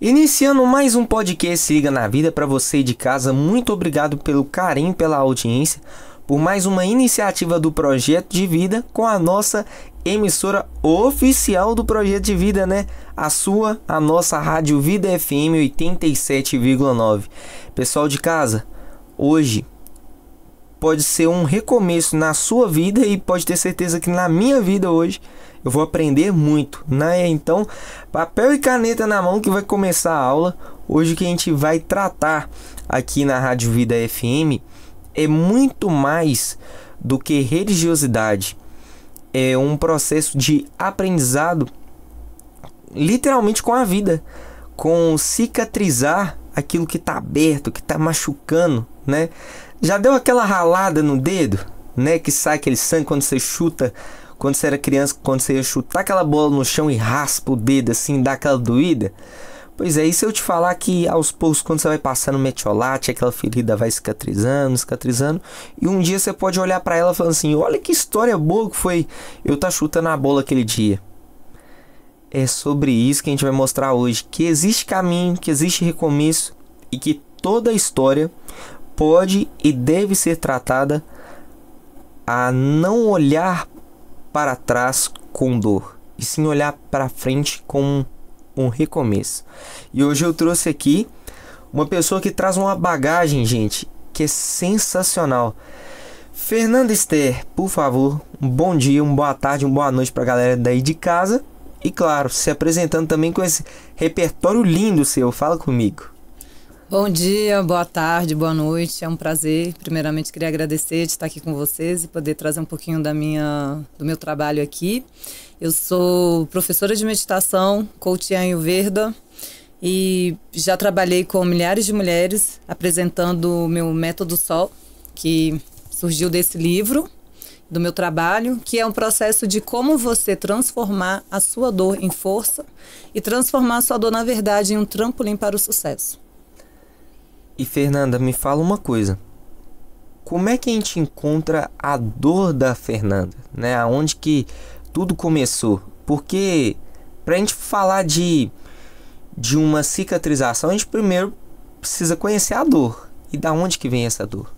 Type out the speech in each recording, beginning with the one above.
Iniciando mais um podcast Se Liga na Vida para você de casa, muito obrigado pelo carinho, pela audiência, por mais uma iniciativa do Projeto de Vida com a nossa emissora oficial do Projeto de Vida, né? A nossa Rádio Vida FM 87,9. Pessoal de casa, hoje pode ser um recomeço na sua vida e pode ter certeza que na minha vida hoje eu vou aprender muito, né? Então, papel e caneta na mão que vai começar a aula. Hoje que a gente vai tratar aqui na Rádio Vida FM é muito mais do que religiosidade. É um processo de aprendizado literalmente com a vida, com cicatrizar aquilo que está aberto, que está machucando, né? Já deu aquela ralada no dedo, né? Que sai aquele sangue quando você chuta. Quando você era criança, quando você ia chutar aquela bola no chão e raspa o dedo assim, dá aquela doída. Pois é, e se eu te falar que aos poucos, quando você vai passando metiolate, aquela ferida vai cicatrizando, cicatrizando, e um dia você pode olhar para ela falando assim: olha que história boa que foi eu estar chutando a bola aquele dia. É sobre isso que a gente vai mostrar hoje, que existe caminho, que existe recomeço e que toda história pode e deve ser tratada a não olhar para trás com dor, e sim olhar para frente com um recomeço. E hoje eu trouxe aqui uma pessoa que traz uma bagagem, gente, que é sensacional. Fernanda Esther, por favor, um bom dia, uma boa tarde, uma boa noite para a galera daí de casa. E claro, se apresentando também com esse repertório lindo seu, fala comigo. Bom dia, boa tarde, boa noite, é um prazer. Primeiramente queria agradecer de estar aqui com vocês e poder trazer um pouquinho do meu trabalho aqui. Eu sou professora de meditação, coach Ayurveda, e já trabalhei com milhares de mulheres apresentando o meu Método Sol, que surgiu desse livro, do meu trabalho, que é um processo de como você transformar a sua dor em força e transformar a sua dor, na verdade, em um trampolim para o sucesso. E Fernanda, me fala uma coisa. Como é que a gente encontra a dor da Fernanda, né? Aonde que tudo começou? Porque pra gente falar de uma cicatrização, a gente primeiro precisa conhecer a dor. E da onde que vem essa dor?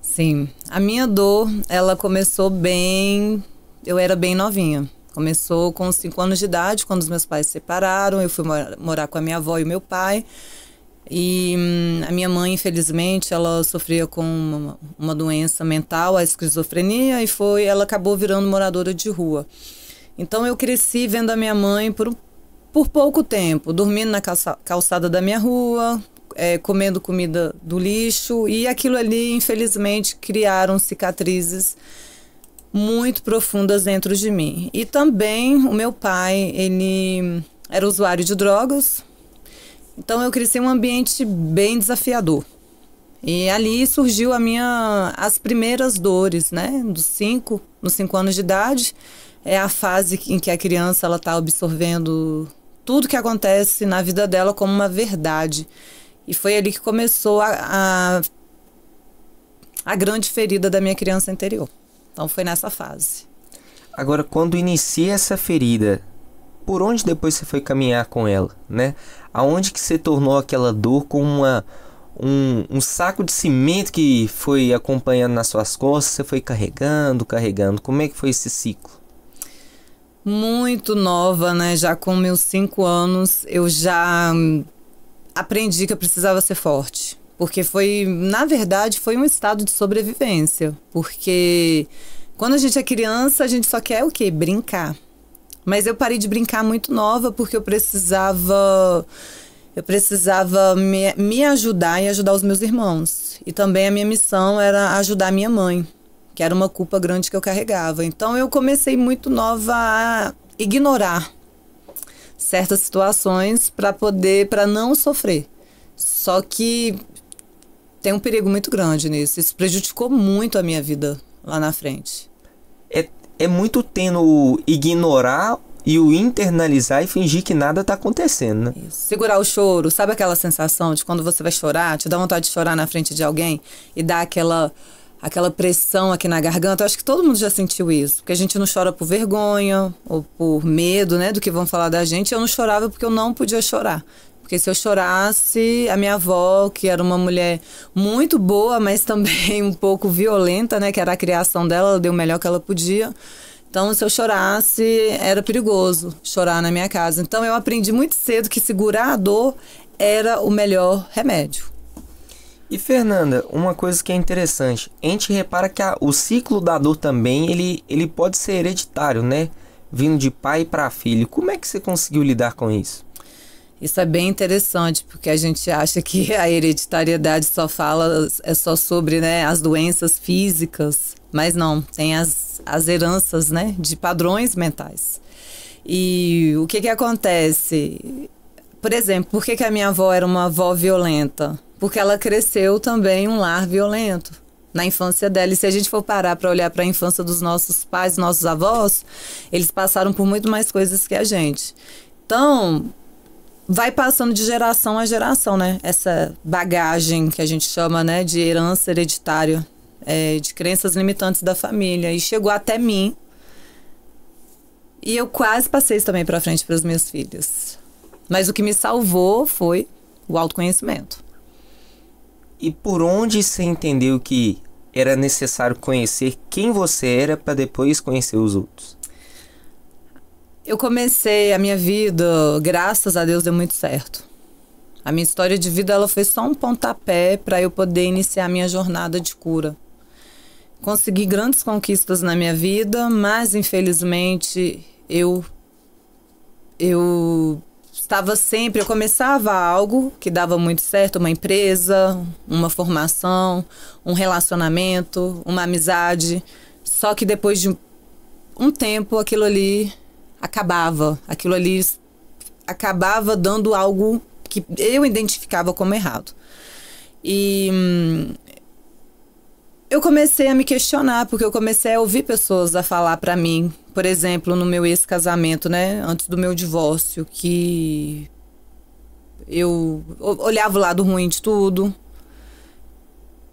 Sim, a minha dor, ela começou bem... Eu era bem novinha. Começou com 5 anos de idade, quando os meus pais se separaram. Eu fui morar com a minha avó e o meu pai. E a minha mãe, infelizmente, ela sofria com uma doença mental, a esquizofrenia, e ela acabou virando moradora de rua. Então eu cresci vendo a minha mãe por pouco tempo, dormindo na calçada da minha rua, comendo comida do lixo, e aquilo ali, infelizmente, criaram cicatrizes muito profundas dentro de mim. E também o meu pai, ele era usuário de drogas. Então eu cresci em um ambiente bem desafiador. E ali surgiu as primeiras dores, né? Nos 5 anos de idade. É a fase em que a criança está absorvendo tudo que acontece na vida dela como uma verdade. E foi ali que começou a grande ferida da minha criança interior. Então foi nessa fase. Agora, quando inicia essa ferida, por onde depois você foi caminhar com ela, né? Aonde que você tornou aquela dor como um saco de cimento que foi acompanhando nas suas costas, você foi carregando. Como é que foi esse ciclo? Muito nova, né? Já com meus 5 anos, eu já aprendi que eu precisava ser forte. Porque na verdade, foi um estado de sobrevivência. Porque quando a gente é criança, a gente só quer o quê? Brincar. Mas eu parei de brincar muito nova porque eu precisava me ajudar e ajudar os meus irmãos. E também a minha missão era ajudar a minha mãe, que era uma culpa grande que eu carregava. Então eu comecei muito nova a ignorar certas situações para não sofrer. Só que tem um perigo muito grande nisso. Isso prejudicou muito a minha vida lá na frente. É muito tendo o ignorar e o internalizar e fingir que nada tá acontecendo, né? Isso. Segurar o choro, sabe aquela sensação de quando você vai chorar, te dá vontade de chorar na frente de alguém e dá aquela pressão aqui na garganta? Eu acho que todo mundo já sentiu isso, porque a gente não chora por vergonha ou por medo, né, do que vão falar da gente. Eu não chorava porque eu não podia chorar, Porque se eu chorasse, a minha avó, que era uma mulher muito boa, mas também um pouco violenta, né? Que era a criação dela, ela deu o melhor que ela podia. Então, se eu chorasse, era perigoso chorar na minha casa. Então, eu aprendi muito cedo que segurar a dor era o melhor remédio. E Fernanda, uma coisa que é interessante, a gente repara que o ciclo da dor também, ele pode ser hereditário, né? Vindo de pai para filho. Como é que você conseguiu lidar com isso? Isso é bem interessante, porque a gente acha que a hereditariedade é só sobre, né, as doenças físicas, mas não, tem as heranças, né, de padrões mentais. E o que acontece? Por exemplo, por que a minha avó era uma avó violenta? Porque ela cresceu também em um lar violento na infância dela. E se a gente for parar para olhar para a infância dos nossos pais, nossos avós, eles passaram por muito mais coisas que a gente. Então, vai passando de geração a geração, né? Essa bagagem que a gente chama, né, de herança hereditária, de crenças limitantes da família. E chegou até mim. E eu quase passei isso também para frente para os meus filhos. Mas o que me salvou foi o autoconhecimento. E por onde você entendeu que era necessário conhecer quem você era para depois conhecer os outros? Eu comecei a minha vida, graças a Deus, deu muito certo. A minha história de vida ela foi só um pontapé para eu poder iniciar a minha jornada de cura. Consegui grandes conquistas na minha vida, mas infelizmente eu eu começava algo que dava muito certo, uma empresa, uma formação, um relacionamento, uma amizade, só que depois de um tempo aquilo ali acabava dando algo que eu identificava como errado. E eu comecei a me questionar, porque eu comecei a ouvir pessoas a falar pra mim, por exemplo, no meu ex-casamento, né, antes do meu divórcio, que eu olhava o lado ruim de tudo,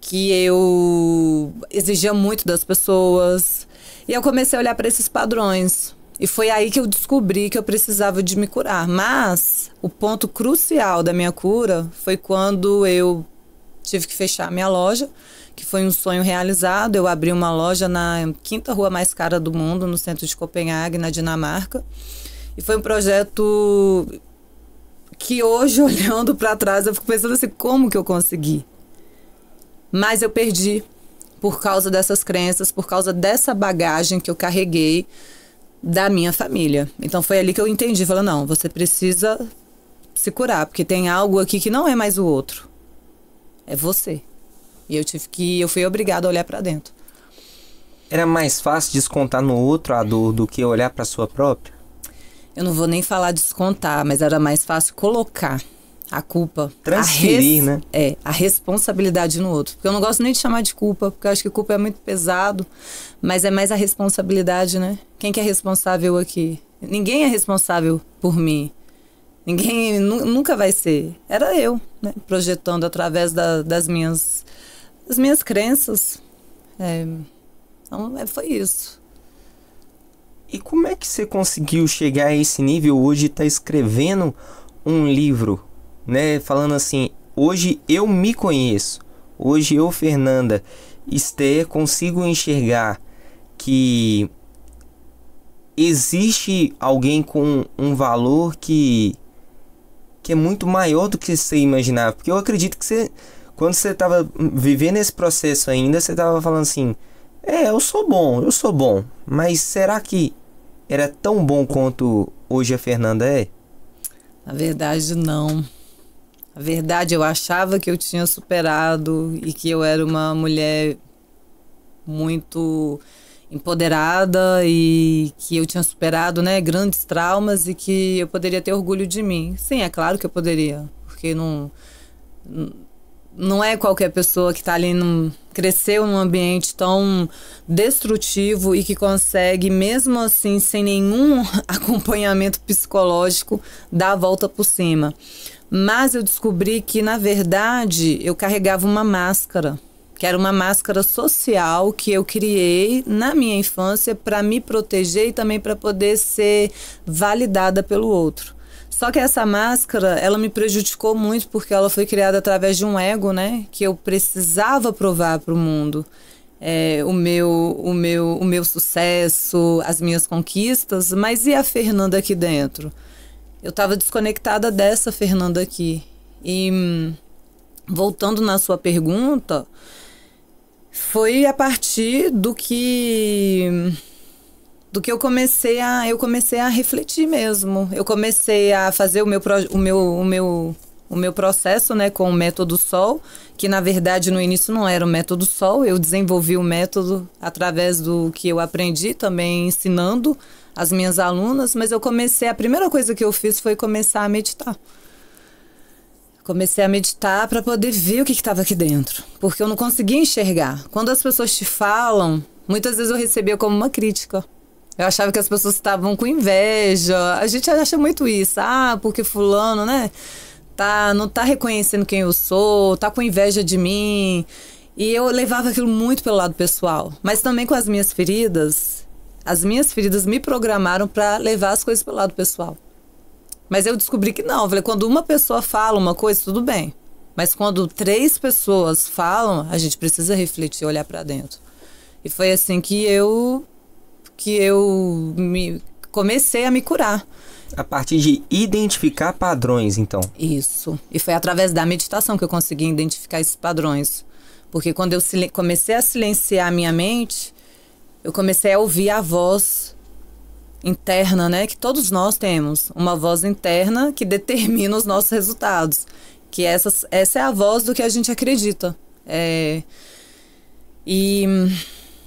que eu exigia muito das pessoas, e eu comecei a olhar para esses padrões. E foi aí que eu descobri que eu precisava de me curar. Mas o ponto crucial da minha cura foi quando eu tive que fechar a minha loja, que foi um sonho realizado. Eu abri uma loja na quinta rua mais cara do mundo, no centro de Copenhague, na Dinamarca. E foi um projeto que hoje, olhando para trás, eu fico pensando assim, como que eu consegui? Mas eu perdi por causa dessas crenças, por causa dessa bagagem que eu carreguei da minha família. Então foi ali que eu entendi, falei, não, você precisa se curar, porque tem algo aqui que não é mais o outro, é você. E eu fui obrigada a olhar para dentro. Era mais fácil descontar no outro a dor do que olhar para sua própria? Eu não vou nem falar descontar, mas era mais fácil colocar a culpa, transferir, né? A responsabilidade no outro. Porque eu não gosto nem de chamar de culpa, porque eu acho que culpa é muito pesado, mas é mais a responsabilidade, né? Quem que é responsável aqui? Ninguém é responsável por mim. Ninguém nunca vai ser. Era eu, né? Projetando através das minhas crenças. Então, foi isso. E como é que você conseguiu chegar a esse nível hoje, tá escrevendo um livro, né, falando assim, hoje eu me conheço, hoje eu, Fernanda Esther, consigo enxergar que existe alguém com um valor que é muito maior do que você imaginava, porque eu acredito que você, quando você estava vivendo esse processo ainda, você estava falando assim, eu sou bom, mas será que era tão bom quanto hoje a Fernanda é? Na verdade, não. Na verdade, eu achava que eu tinha superado e que eu era uma mulher muito empoderada e que eu tinha superado, né, grandes traumas e que eu poderia ter orgulho de mim. Sim, é claro que eu poderia, porque não é qualquer pessoa que está ali, cresceu num ambiente tão destrutivo e que consegue, mesmo assim, sem nenhum acompanhamento psicológico, dar a volta por cima. Mas eu descobri que, na verdade, eu carregava uma máscara, que era uma máscara social que eu criei na minha infância para me proteger e também para poder ser validada pelo outro. Só que essa máscara, ela me prejudicou muito porque ela foi criada através de um ego, né? Que eu precisava provar para o mundo. O meu sucesso, as minhas conquistas, mas e a Fernanda aqui dentro? Eu estava desconectada dessa Fernanda aqui. E voltando na sua pergunta, foi a partir do que eu comecei a refletir mesmo. Eu comecei a fazer o meu processo, né, com o método Sol, que na verdade no início não era o método Sol. Eu desenvolvi o método através do que eu aprendi, também ensinando as minhas alunas, mas a primeira coisa que eu fiz foi começar a meditar. Comecei a meditar para poder ver o que estava aqui dentro, porque eu não conseguia enxergar. Quando as pessoas te falam, muitas vezes eu recebia como uma crítica. Eu achava que as pessoas estavam com inveja. A gente acha muito isso. Porque fulano, né? Não tá reconhecendo quem eu sou, tá com inveja de mim. E eu levava aquilo muito pelo lado pessoal. Mas também com as minhas feridas me programaram para levar as coisas pelo lado pessoal. Mas eu descobri que não. Eu falei, quando uma pessoa fala uma coisa, tudo bem. Mas quando 3 pessoas falam, a gente precisa refletir, olhar para dentro. E foi assim que eu comecei a me curar. A partir de identificar padrões, então. Isso. E foi através da meditação que eu consegui identificar esses padrões. Porque quando eu comecei a silenciar a minha mente, eu comecei a ouvir a voz interna, né? Que todos nós temos. Uma voz interna que determina os nossos resultados. Que essa é a voz do que a gente acredita. E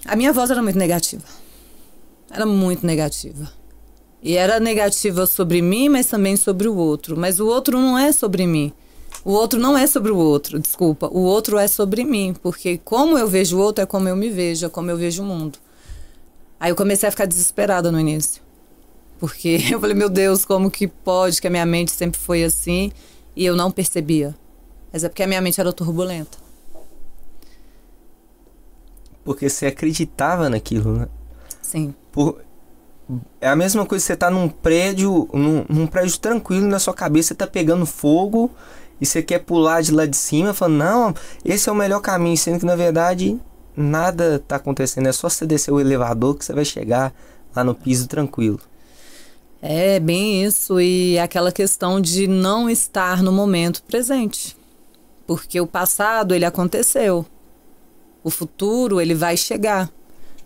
a minha voz era muito negativa. Era muito negativa. E era negativa sobre mim, mas também sobre o outro. Mas o outro não é sobre mim. O outro não é sobre o outro, desculpa. O outro é sobre mim. Porque como eu vejo o outro é como eu me vejo, é como eu vejo o mundo. Aí eu comecei a ficar desesperada no início. Porque eu falei, meu Deus, como que pode que a minha mente sempre foi assim e eu não percebia? Mas é porque a minha mente era turbulenta. Porque você acreditava naquilo, né? Sim. É a mesma coisa que você tá num prédio tranquilo, na sua cabeça tá pegando fogo e você quer pular de lá de cima, falando, não, esse é o melhor caminho, sendo que na verdade nada tá acontecendo, é só você descer o elevador que você vai chegar lá no piso tranquilo. É bem isso, e aquela questão de não estar no momento presente, porque o passado ele aconteceu, o futuro ele vai chegar.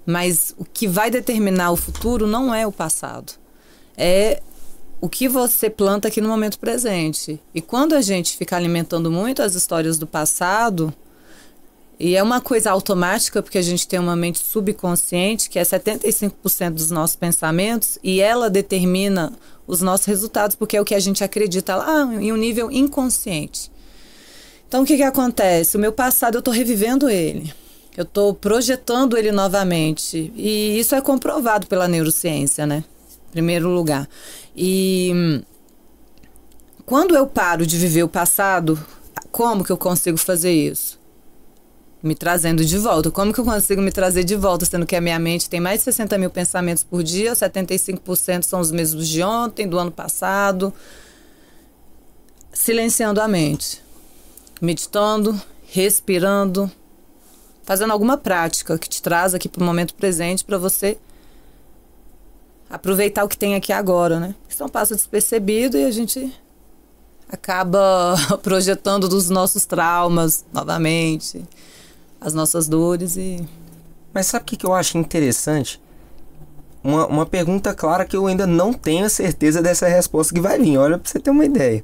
Mas o que vai determinar o futuro não é o passado. É o que você planta aqui no momento presente. E quando a gente fica alimentando muito as histórias do passado, e é uma coisa automática, porque a gente tem uma mente subconsciente, que é 75% dos nossos pensamentos, e ela determina os nossos resultados, porque é o que a gente acredita lá em um nível inconsciente. Então, o que acontece? O meu passado, eu estou revivendo ele. Eu estou projetando ele novamente. E isso é comprovado pela neurociência, né? Em primeiro lugar. E quando eu paro de viver o passado, como que eu consigo fazer isso? Me trazendo de volta. Como que eu consigo me trazer de volta, sendo que a minha mente tem mais de 60 mil pensamentos por dia, 75% são os mesmos de ontem, do ano passado. Silenciando a mente. Meditando, respirando, fazendo alguma prática que te traz aqui para o momento presente para você aproveitar o que tem aqui agora, né? Isso passa despercebido e a gente acaba projetando dos nossos traumas novamente, as nossas dores e... Mas sabe o que eu acho interessante? Uma pergunta clara que eu ainda não tenho a certeza dessa resposta que vai vir. Olha, para você ter uma ideia.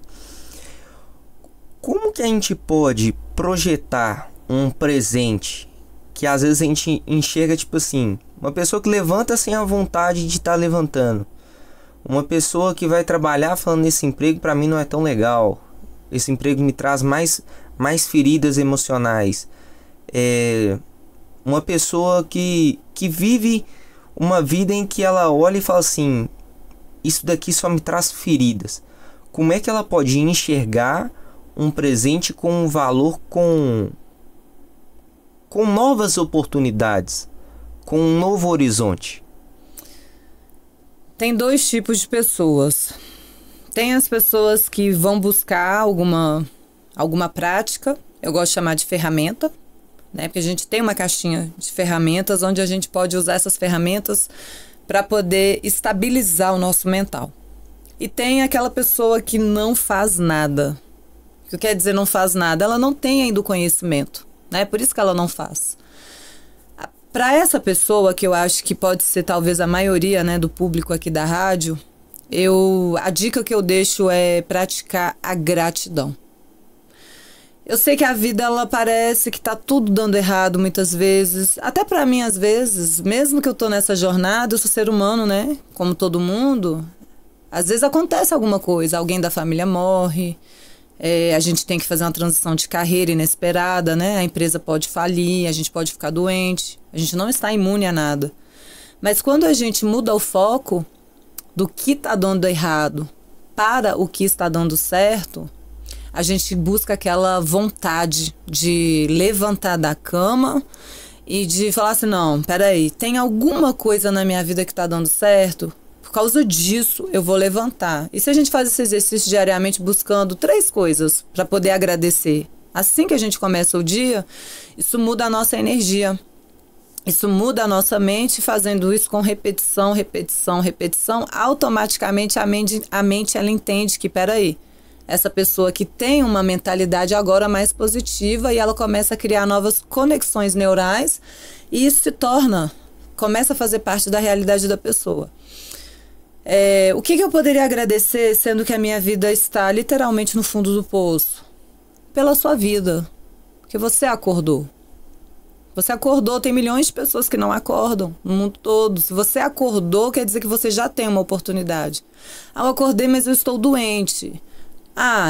Como que a gente pode projetar um presente que às vezes a gente enxerga tipo assim, uma pessoa que levanta sem a vontade de estar levantando, uma pessoa que vai trabalhar falando, esse emprego para mim não é tão legal, esse emprego me traz mais feridas emocionais, uma pessoa que vive uma vida em que ela olha e fala assim, isso daqui só me traz feridas. Como é que ela pode enxergar um presente com um valor, com novas oportunidades, com um novo horizonte? Tem 2 tipos de pessoas. Tem as pessoas que vão buscar alguma prática, eu gosto de chamar de ferramenta, né? Porque a gente tem uma caixinha de ferramentas onde a gente pode usar essas ferramentas para poder estabilizar o nosso mental. E tem aquela pessoa que não faz nada. O que quer dizer não faz nada? Ela não tem ainda o conhecimento, né? Por isso que ela não faz. Para essa pessoa, que eu acho que pode ser talvez a maioria, né, do público aqui da rádio, a dica que eu deixo é praticar a gratidão. Eu sei que a vida, ela parece que tá tudo dando errado muitas vezes. Até para mim, às vezes, mesmo que eu tô nessa jornada, eu sou ser humano, né? Como todo mundo. Às vezes acontece alguma coisa, alguém da família morre, a gente tem que fazer uma transição de carreira inesperada, né? A empresa pode falir, a gente pode ficar doente, a gente não está imune a nada. Mas quando a gente muda o foco do que está dando errado para o que está dando certo, a gente busca aquela vontade de levantar da cama e de falar assim, não, peraí, tem alguma coisa na minha vida que está dando certo? Por causa disso, eu vou levantar. E se a gente faz esse exercício diariamente buscando 3 coisas para poder agradecer, assim que a gente começa o dia, isso muda a nossa energia. Isso muda a nossa mente, fazendo isso com repetição, repetição, repetição. Automaticamente a mente ela entende que, peraí, essa pessoa que tem uma mentalidade agora mais positiva e ela começa a criar novas conexões neurais e isso começa a fazer parte da realidade da pessoa. O que eu poderia agradecer, sendo que a minha vida está literalmente no fundo do poço? Pela sua vida, porque você acordou. Você acordou, tem milhões de pessoas que não acordam no mundo todo. Se você acordou, quer dizer que você já tem uma oportunidade. Eu acordei, mas eu estou doente.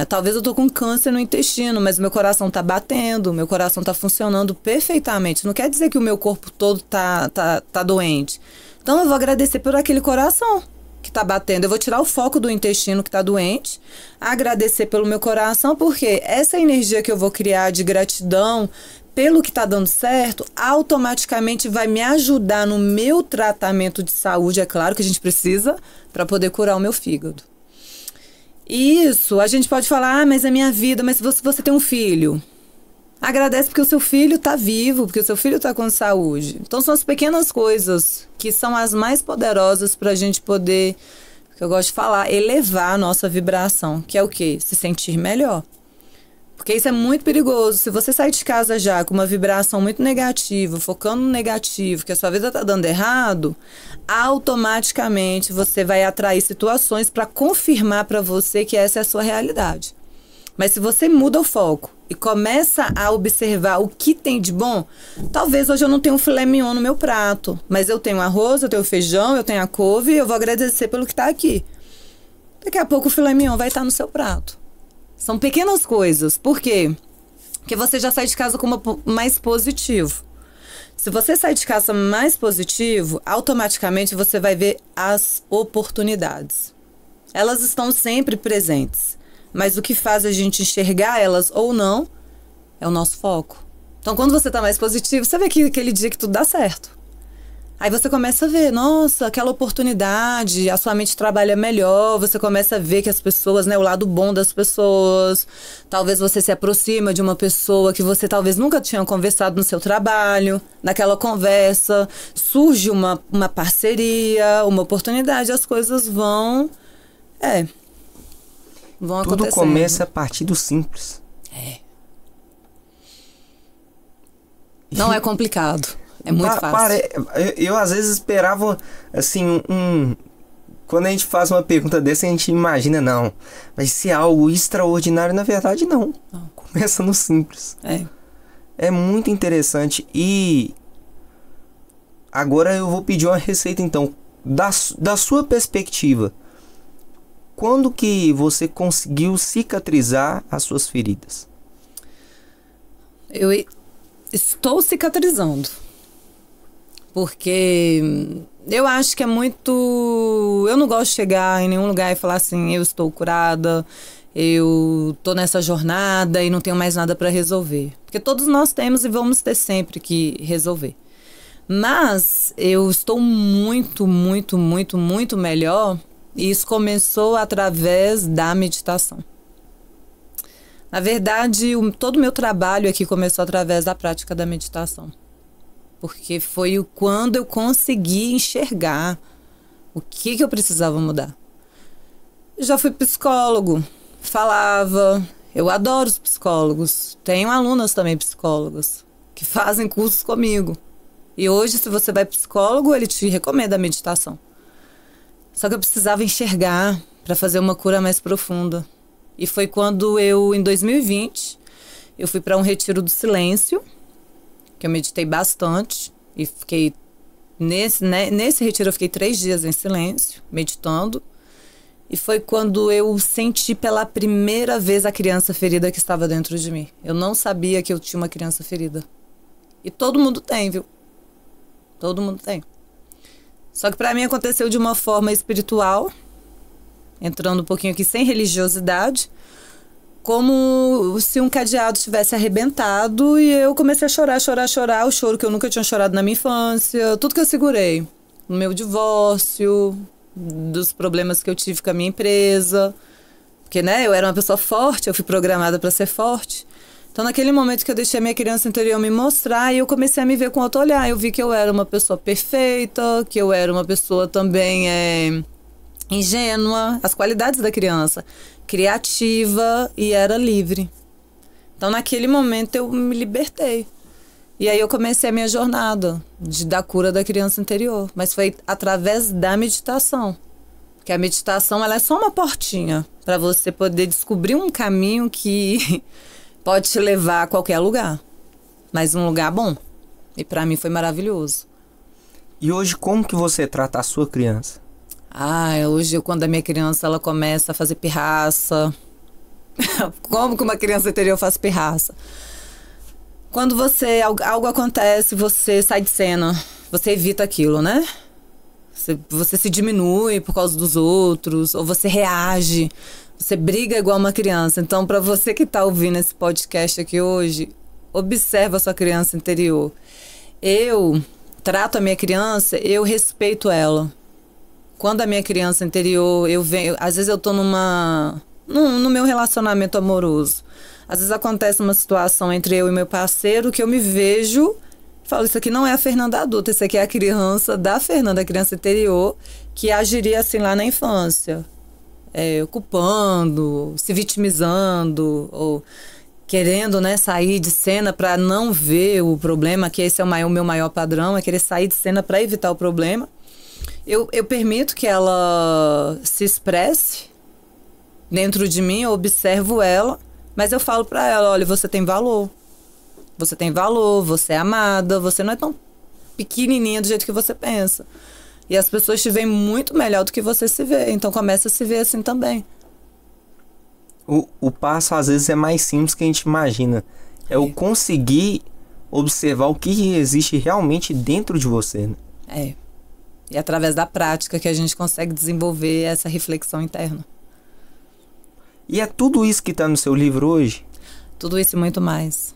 Talvez eu estou com câncer no intestino, mas meu coração está batendo, meu coração está funcionando perfeitamente. Não quer dizer que o meu corpo todo tá doente. Então eu vou agradecer por aquele coração que está batendo. Eu vou tirar o foco do intestino que está doente, agradecer pelo meu coração, porque essa energia que eu vou criar de gratidão pelo que está dando certo, automaticamente vai me ajudar no meu tratamento de saúde, é claro que a gente precisa, para poder curar o meu fígado. Isso, a gente pode falar, mas é minha vida, mas se você tem um filho, agradece porque o seu filho está vivo, porque o seu filho está com saúde. Então são as pequenas coisas que são as mais poderosas para a gente poder, que eu gosto de falar, elevar a nossa vibração, que é o quê? Se sentir melhor. Porque isso é muito perigoso. Se você sair de casa já com uma vibração muito negativa, focando no negativo, que a sua vida está dando errado, automaticamente você vai atrair situações para confirmar para você que essa é a sua realidade. Mas se você muda o foco e começa a observar o que tem de bom, talvez hoje eu não tenha um filé mignon no meu prato, mas eu tenho arroz, eu tenho feijão, eu tenho a couve e eu vou agradecer pelo que está aqui. Daqui a pouco o filé mignon vai estar no seu prato. São pequenas coisas. Por quê? Porque você já sai de casa mais positivo. Se você sai de casa mais positivo, automaticamente você vai ver as oportunidades. Elas estão sempre presentes. Mas o que faz a gente enxergar elas ou não é o nosso foco. Então, quando você está mais positivo, você vê que aquele dia que tudo dá certo. Aí você começa a ver, nossa, aquela oportunidade, a sua mente trabalha melhor, você começa a ver que as pessoas, né, o lado bom das pessoas, talvez você se aproxima de uma pessoa que você talvez nunca tinha conversado no seu trabalho, naquela conversa, surge uma parceria, uma oportunidade, as coisas vão acontecendo. Tudo começa a partir do simples. Não é complicado. É muito fácil. Eu às vezes esperava, assim, quando a gente faz uma pergunta dessa, a gente imagina, não, vai ser algo extraordinário. Na verdade, não. Começa no simples. É muito interessante. E agora eu vou pedir uma receita, então. Da sua perspectiva, quando que você conseguiu cicatrizar as suas feridas? Eu estou cicatrizando. Porque eu acho que é muito... Eu não gosto de chegar em nenhum lugar e falar assim, eu estou curada, eu tô nessa jornada e não tenho mais nada para resolver. Porque todos nós temos e vamos ter sempre que resolver. Mas eu estou muito, muito, muito, muito melhor E isso começou através da meditação. Na verdade, todo o meu trabalho aqui começou através da prática da meditação. Porque foi quando eu consegui enxergar o que eu precisava mudar. Eu já fui psicólogo, falava, eu adoro os psicólogos. Tenho alunas também psicólogas que fazem cursos comigo. E hoje, se você vai psicólogo, ele te recomenda a meditação. Só que eu precisava enxergar para fazer uma cura mais profunda. E foi quando eu, em 2020, eu fui para um retiro do silêncio, que eu meditei bastante. E fiquei, nesse retiro eu fiquei 3 dias em silêncio, meditando. E foi quando eu senti pela primeira vez a criança ferida que estava dentro de mim. Eu não sabia que eu tinha uma criança ferida. E todo mundo tem, viu? Todo mundo tem. Só que para mim aconteceu de uma forma espiritual, entrando um pouquinho aqui sem religiosidade, como se um cadeado tivesse arrebentado e eu comecei a chorar, o choro que eu nunca tinha chorado na minha infância, tudo que eu segurei, no meu divórcio, dos problemas que eu tive com a minha empresa, porque, né, eu era uma pessoa forte, eu fui programada para ser forte. Então, naquele momento que eu deixei a minha criança interior me mostrar, eu comecei a me ver com outro olhar. Eu vi que eu era uma pessoa perfeita, que eu era uma pessoa também ingênua, as qualidades da criança, criativa e era livre. Então, naquele momento, eu me libertei. E aí eu comecei a minha jornada da cura da criança interior. Mas foi através da meditação. Porque a meditação, ela é só uma portinha para você poder descobrir um caminho que pode te levar a qualquer lugar. Mas um lugar bom. E para mim foi maravilhoso. E hoje, como que você trata a sua criança? Hoje, quando a minha criança ela começa a fazer pirraça. Como que uma criança interior faz pirraça? Quando algo acontece, você sai de cena. Você evita aquilo, né? Você se diminui por causa dos outros. Ou você reage. Você briga igual uma criança. Então, para você que está ouvindo esse podcast aqui hoje, observa a sua criança interior. Eu trato a minha criança, eu respeito ela. Quando a minha criança interior, às vezes eu tô no meu relacionamento amoroso. Às vezes acontece uma situação entre eu e meu parceiro que eu me vejo e falo, isso aqui não é a Fernanda adulta, isso aqui é a criança da Fernanda, a criança interior, que agiria assim lá na infância. Culpando, se vitimizando, ou querendo, né, sair de cena para não ver o problema, que esse é o meu maior padrão, é querer sair de cena para evitar o problema. Eu permito que ela se expresse dentro de mim, eu observo ela, mas eu falo para ela, olha, você tem valor, você é amada, você não é tão pequenininha do jeito que você pensa. E as pessoas te veem muito melhor do que você se vê. Então começa a se ver assim também. O passo às vezes é mais simples que a gente imagina. É o conseguir observar o que existe realmente dentro de você, né? E através da prática que a gente consegue desenvolver essa reflexão interna. E é tudo isso que está no seu livro hoje? Tudo isso e muito mais.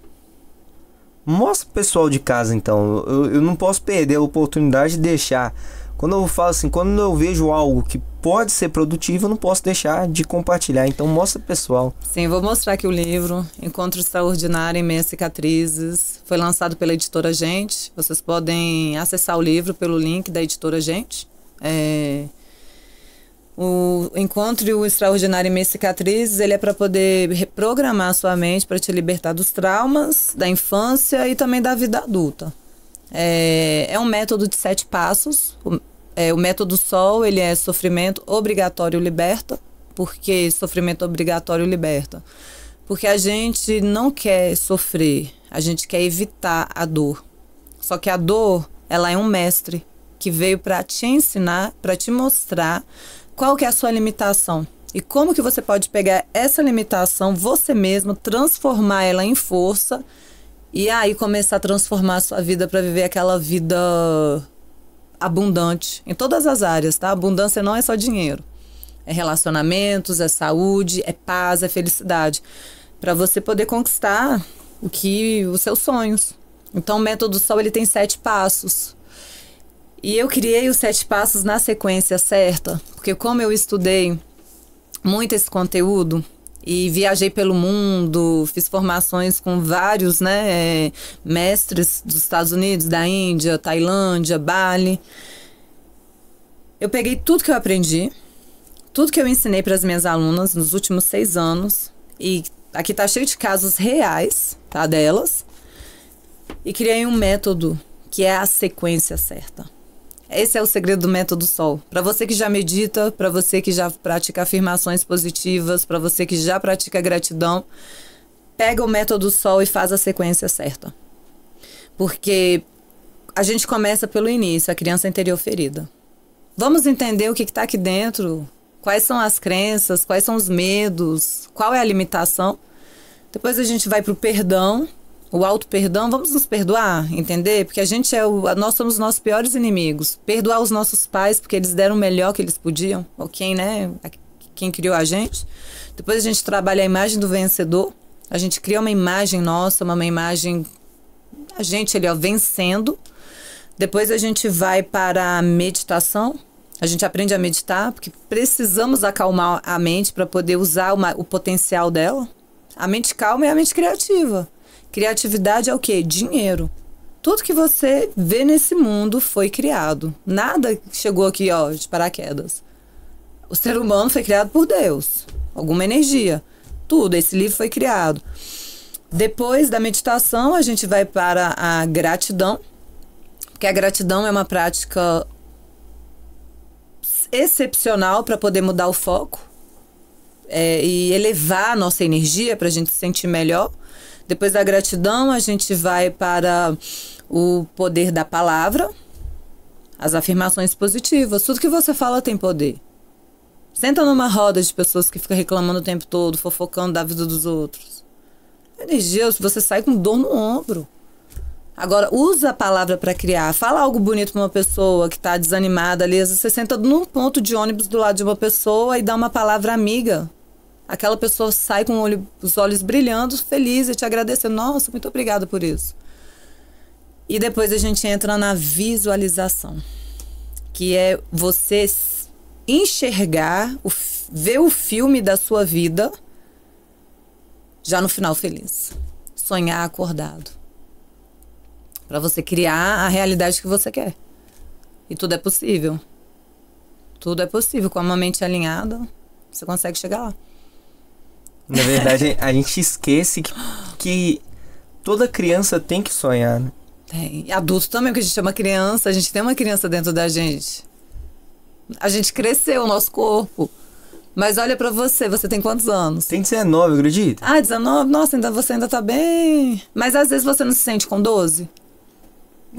Mostra pro pessoal de casa então. Eu não posso perder a oportunidade de deixar. Quando eu falo assim, quando eu vejo algo que pode ser produtivo, eu não posso deixar de compartilhar. Então mostra pro pessoal. Sim, vou mostrar aqui o livro Encontro Extraordinário em Meias Cicatrizes. Foi lançado pela editora Gente. Vocês podem acessar o livro pelo link da editora Gente. O Encontro Extraordinário em Meias Cicatrizes, ele é para poder reprogramar a sua mente, para te libertar dos traumas da infância e também da vida adulta. É um método de 7 passos. O método SOL, ele é sofrimento obrigatório liberta. Por que sofrimento obrigatório liberta? Porque a gente não quer sofrer, a gente quer evitar a dor. Só que a dor, ela é um mestre que veio para te ensinar, para te mostrar qual que é a sua limitação. E como que você pode pegar essa limitação, você mesmo, transformar ela em força e aí começar a transformar a sua vida para viver aquela vida abundante em todas as áreas, tá? Abundância não é só dinheiro. É relacionamentos, é saúde, é paz, é felicidade. Para você poder conquistar os seus sonhos. Então o método SOL, ele tem 7 passos. E eu criei os 7 passos na sequência certa, porque como eu estudei muito esse conteúdo e viajei pelo mundo, fiz formações com vários, né, mestres dos Estados Unidos, da Índia, Tailândia, Bali. Eu peguei tudo que eu aprendi, tudo que eu ensinei para as minhas alunas nos últimos 6 anos, e aqui tá cheio de casos reais, tá, delas, e criei um método que é a sequência certa. Esse é o segredo do método Sol. Para você que já medita, para você que já pratica afirmações positivas, para você que já pratica gratidão, pega o método Sol e faz a sequência certa. Porque a gente começa pelo início, a criança interior ferida. Vamos entender o que está aqui dentro, quais são as crenças, quais são os medos, qual é a limitação. Depois a gente vai para o perdão, o auto-perdão. Vamos nos perdoar, entender? Porque nós somos os nossos piores inimigos. Perdoar os nossos pais porque eles deram o melhor que eles podiam, ou quem, né? Quem criou a gente. Depois a gente trabalha a imagem do vencedor. A gente cria uma imagem nossa, uma imagem, a gente ali, ó, vencendo. Depois a gente vai para a meditação. A gente aprende a meditar, porque precisamos acalmar a mente para poder usar o potencial dela. A mente calma é a mente criativa. Criatividade é o quê? Dinheiro. Tudo que você vê nesse mundo foi criado. Nada chegou aqui, ó, de paraquedas. O ser humano foi criado por Deus. Alguma energia. Tudo, esse livro foi criado. Depois da meditação, a gente vai para a gratidão. Porque a gratidão é uma prática excepcional para poder mudar o foco e elevar a nossa energia para a gente se sentir melhor. Depois da gratidão, a gente vai para o poder da palavra, as afirmações positivas. Tudo que você fala tem poder. Senta numa roda de pessoas que ficam reclamando o tempo todo, fofocando da vida dos outros. Energia, você sai com dor no ombro. Agora, usa a palavra para criar. Fala algo bonito para uma pessoa que está desanimada ali. Às vezes você senta num ponto de ônibus do lado de uma pessoa e dá uma palavra amiga. Aquela pessoa sai com os olhos brilhando, feliz e te agradecendo. Nossa, muito obrigada por isso. E depois a gente entra na visualização, que é você enxergar, ver o filme da sua vida já no final feliz. Sonhar acordado. Para você criar a realidade que você quer. E tudo é possível. Tudo é possível. Com uma mente alinhada, você consegue chegar lá. Na verdade, a gente esquece que toda criança tem que sonhar, né? Tem. E adulto também, porque a gente é uma criança, a gente tem uma criança dentro da gente. A gente cresceu, o nosso corpo. Mas olha pra você tem quantos anos? Tem 19, acredita? Ah, 19? Nossa, você ainda tá bem. Mas às vezes você não se sente com 12?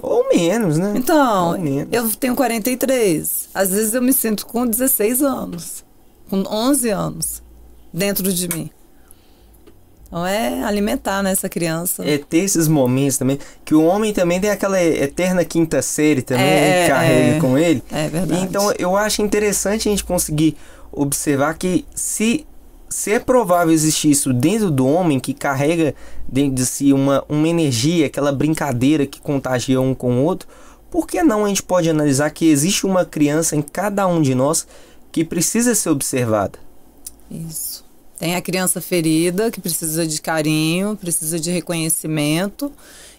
Ou menos, né? Então, menos. Eu tenho 43. Às vezes eu me sinto com 16 anos. Com 11 anos. Dentro de mim. Então é alimentar, né, essa criança. É ter esses momentos também. Que o homem também tem aquela eterna quinta série também, que carrega com ele. É verdade. Então eu acho interessante a gente conseguir observar que se é provável existir isso dentro do homem, que carrega dentro de si uma energia, aquela brincadeira que contagia um com o outro, por que não a gente pode analisar que existe uma criança em cada um de nós que precisa ser observada? Isso. Tem a criança ferida, que precisa de carinho, precisa de reconhecimento,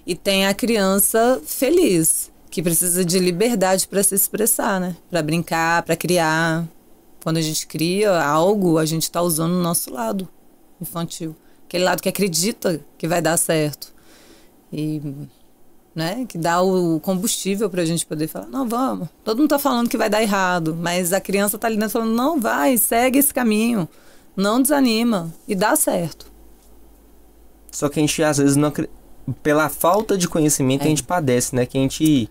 e tem a criança feliz, que precisa de liberdade para se expressar, né? Para brincar, para criar. Quando a gente cria algo, a gente está usando o nosso lado infantil. Aquele lado que acredita que vai dar certo. E, né, que dá o combustível para a gente poder falar, não, vamos. Todo mundo está falando que vai dar errado, mas a criança está ali dentro falando, não, vai, segue esse caminho. Não desanima. E dá certo. Só que a gente, às vezes, não, pela falta de conhecimento, a gente padece, né? Que a gente,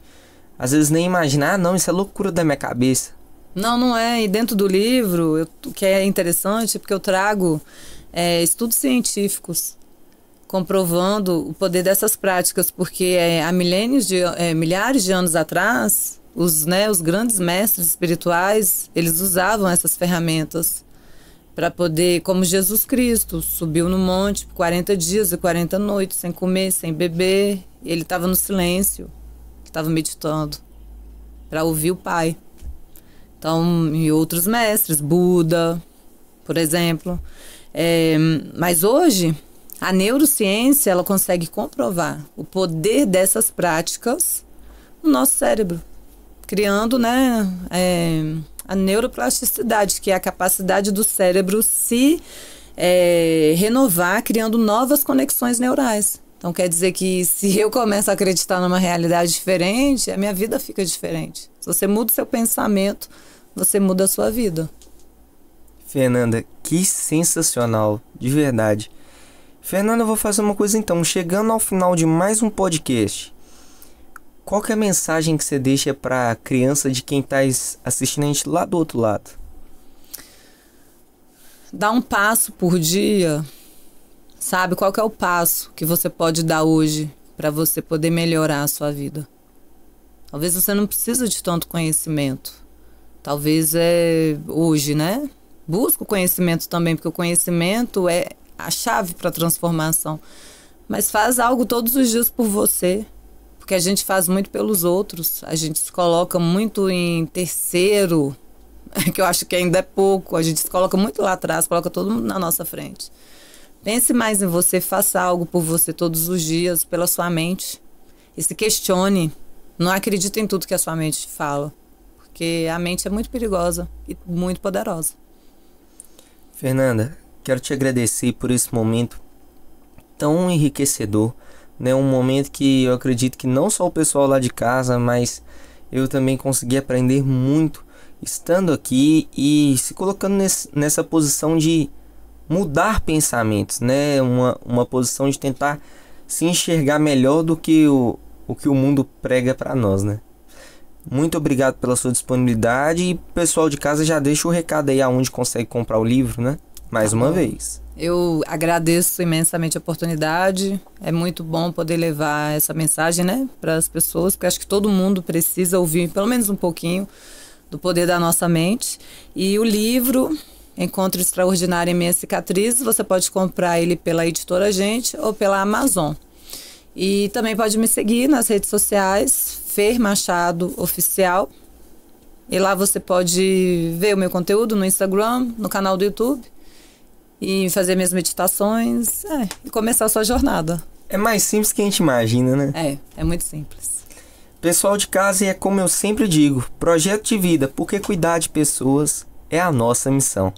às vezes, nem imagina, não, isso é loucura da minha cabeça. Não, não é. E dentro do livro, o que é interessante é porque eu trago estudos científicos comprovando o poder dessas práticas, porque há milhares de anos atrás, os grandes mestres espirituais, eles usavam essas ferramentas para poder, como Jesus Cristo, subiu no monte por 40 dias e 40 noites, sem comer, sem beber, e ele estava no silêncio, estava meditando. para ouvir o pai. Então, e outros mestres, Buda, por exemplo. Mas hoje, a neurociência, ela consegue comprovar o poder dessas práticas no nosso cérebro, criando, né, a neuroplasticidade, que é a capacidade do cérebro se renovar, criando novas conexões neurais. Então, quer dizer que se eu começo a acreditar numa realidade diferente, a minha vida fica diferente. Se você muda o seu pensamento, você muda a sua vida. Fernanda, que sensacional, de verdade. Fernanda, eu vou fazer uma coisa então. Chegando ao final de mais um podcast, qual que é a mensagem que você deixa para a criança de quem está assistindo a gente lá do outro lado? Dá um passo por dia. Sabe qual que é o passo que você pode dar hoje para você poder melhorar a sua vida? Talvez você não precise de tanto conhecimento. Talvez hoje, né? Busca o conhecimento também, porque o conhecimento é a chave para a transformação. Mas faz algo todos os dias por você, porque a gente faz muito pelos outros. A gente se coloca muito em terceiro, que eu acho que ainda é pouco. A gente se coloca muito lá atrás, coloca todo mundo na nossa frente. Pense mais em você, faça algo por você todos os dias, pela sua mente. E se questione. Não acredite em tudo que a sua mente fala, porque a mente é muito perigosa e muito poderosa. Fernanda, quero te agradecer por esse momento tão enriquecedor, né? Um momento que eu acredito que não só o pessoal lá de casa, mas eu também consegui aprender muito estando aqui e se colocando nessa posição de mudar pensamentos, né? Uma posição de tentar se enxergar melhor do que o que o mundo prega para nós, né? Muito obrigado pela sua disponibilidade e pessoal de casa já deixa o recado aí aonde consegue comprar o livro, né? Mais uma vez. Eu agradeço imensamente a oportunidade. É muito bom poder levar essa mensagem, né, para as pessoas, porque acho que todo mundo precisa ouvir pelo menos um pouquinho do poder da nossa mente. E o livro Encontro Extraordinário em Minhas Cicatrizes, você pode comprar ele pela Editora Gente ou pela Amazon. E também pode me seguir nas redes sociais, Fer Machado Oficial. E lá você pode ver o meu conteúdo no Instagram, no canal do YouTube. E fazer minhas meditações e começar a sua jornada. É mais simples que a gente imagina, né? É muito simples. Pessoal de casa, e é como eu sempre digo, projeto de vida, porque cuidar de pessoas é a nossa missão.